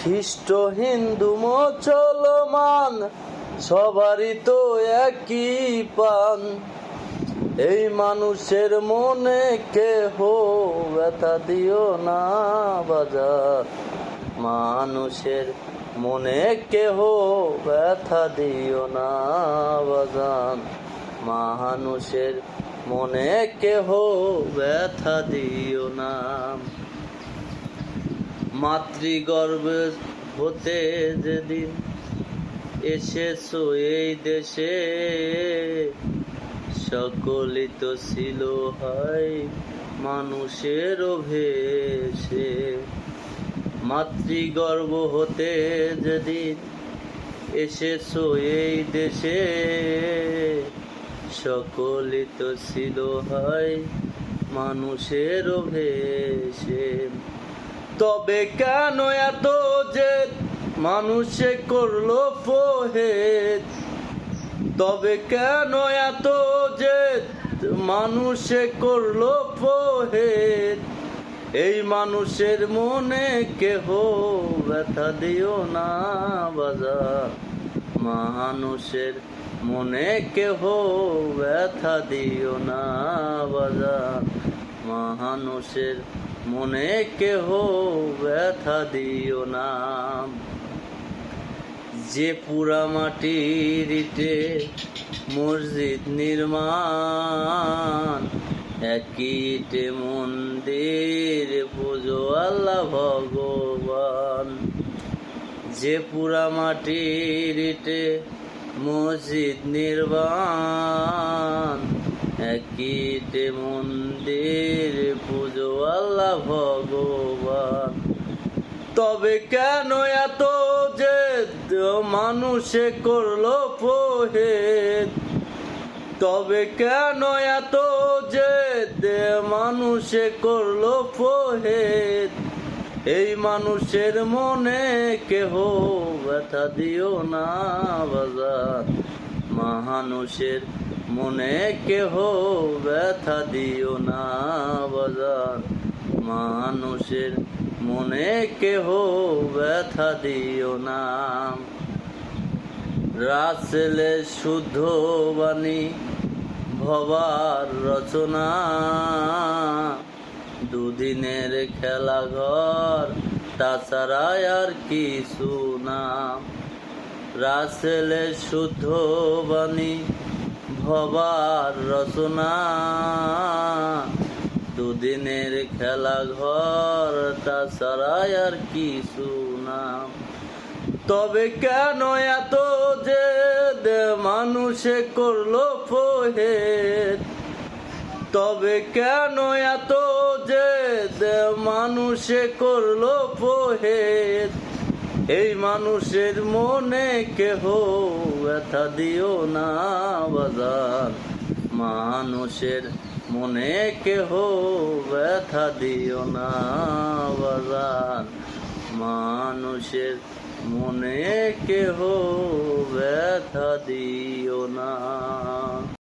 খ্রিস্ট হিন্দু মুসলমান সবারই তো একই পান। এই মানুষের মনে কেহ ব্যথা দিও না বাজার, মানুষের মনে কেহ ব্যথা দিও না বাজান, মানুষের মনে কেহ ব্যথা দিও না। মাতৃগর্ভে হতে যেদিন এসেছো এই দেশে, সকলই তো ছিল হয় মানুষের ভেষে। মাতৃগর্ভ হতে যেদিন এসেছো এই দেশে, সকলই তো ছিল হয় মানুষের ভেষে। তবে কেন এত যে মানুষে করলো ফোহেদ, তবে কেন এত যে মানুষে করলো ফোহেদ। এই মানুষের মনে কেহ ব্যথা দিও না বাজার, মানুষের মনে কেহ ব্যথা দিও না বাজার, মানুষের মনে কেহ ব্যথা দিও না। যে পুরা মাটির ইটে মসজিদ নির্মাণ, একই ইটে মন্দির পুজো আল্লাহ ভগবান। যে পুরা মাটির ইটে মসজিদ নির্মাণ, একই ইটে মন্দির পুজো আল্লাহ ভগবান। তবে কেন এত যে মানুষে করলো ফোহেদ, তবে কেন এত যে মানুষে করলো ফোহেদ। এই মানুষের মনে কেহ ব্যথা দিও না বাজার, মানুষের মনে কেহ ব্যথা দিও না বাজার, মানুষের মনে কেহ ব্যথা দিও না। রাসেলে শুদ্ধ বাণী ভবার রচনা, দুদিনের খেলা ঘর তাছাড়া আর কিছু না। রাসেলে শুদ্ধ বাণী ভবার রচনা, দুদিনের খেলা ঘর তাছাড়া আর কিছু না। তবে কেন এত যে মানুষে করলো ফোহেদ, তবে কেন এত যে মানুষে করলো ফোহেদ। এই মানুষের মনে কেহ ব্যথা দিও না বাজার, মানুষের মনে কেহ ব্যথা দিও না বাজার, মানুষের মনে কেহ ব্যথা দিও না।